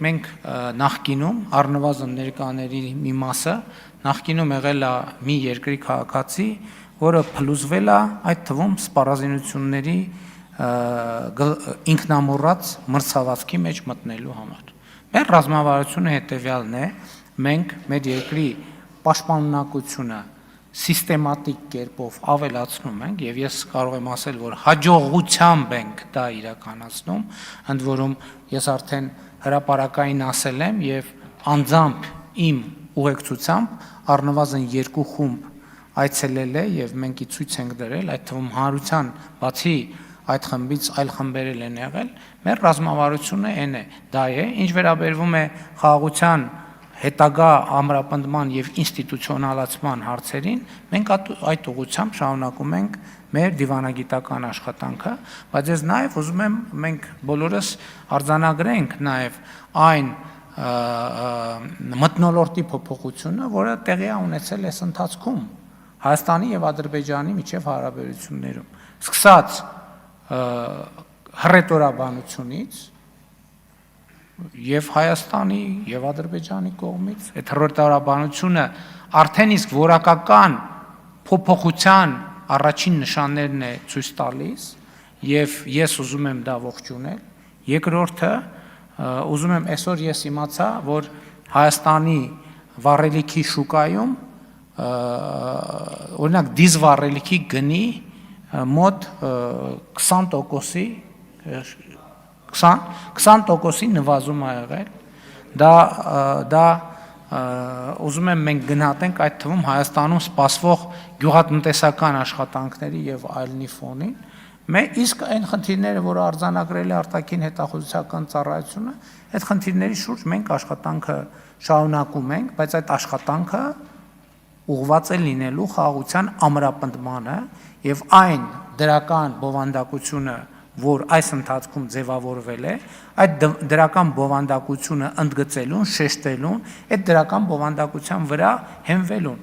մենք նախկինում առնվազն ներկաների մի մասը նախկինում եղել է մի երկրի քաղաքացի, որը փլուզվել է այդ թվում սպառազինությունների ինքնամոռաց մրցավազքի մեջ մտնելու համար։ Մեր ռազմավարությունը հետևյալն է, մենք մեր երկրի պաշտպանունակությունը սիստեմատիկ կերպով ավելացնում ենք, եւ ես կարող եմ ասել, որ հաջողությամբ ենք դա իրականացնում, ընդ որում ես արդեն հրապարակային ասել եմ եւ անձամբ իմ ուղեկցությամբ առնվազն 2 խումբ այցելել է եւ մենք ի ցույց ենք դրել, այդ թվում հանրության բացի այդ խմբից այլ խմբեր են եղել, մեր ռազմավարությունը այն է, դա է, ինչ վերաբերվում է խաղաղության հետագա ամրապնդման եւ ինստիտուցիոնալացման հարցերին, մենք այդ ուղղությամբ շարունակում ենք մեր դիվանագիտական աշխատանքը, բայց ես նաեւ ուզում եմ մենք բոլորս արձանագրենք նաեւ այն մթնոլորտի փոփոխությունը, որը տեղի է ունեցել այս ընթացքում Հայաստանի եւ Ադրբեջանի միջև հարաբերություններում, սկսած հռետորաբանությունից եւ Հայաստանի եւ Ադրբեջանի կողմից այդ հռետորաբանությունը արդեն իսկ որակական փոփոխության առաջին նշաններն է ցույց տալիս եւ ես ուզում եմ դա ողջունել։ Երկրորդը ուզում եմ այսօր ես իմացա, որ Հայաստանի վառելիքի շուկայում օրինակ դիզվառելիքի գնի մոտ 20%-ի 20%-ի նվազում ա եղել, դա ուզում եմ մենք գնահատենք այդ թվում Հայաստանում սպասվող գյուղատնտեսական աշխատանքների եւ այլնի ֆոնին, իսկ այն խնդիրները, որ արձանագրել է արտաքին հետախուզության ծառայությունը, այդ խնդիրների շուրջ մենք աշխատանքը շարունակում ենք, բայց այդ աշխատանքը ուղղված է լինելու խաղաղության ամրապնդմանը եւ այն դրական բովանդակությունը, որ այս ընթացքում ձևավորվել է, այդ դրական բովանդակությունը ընդգծելուն, շեշտելուն, այդ դրական բովանդակության վրա հենվելուն։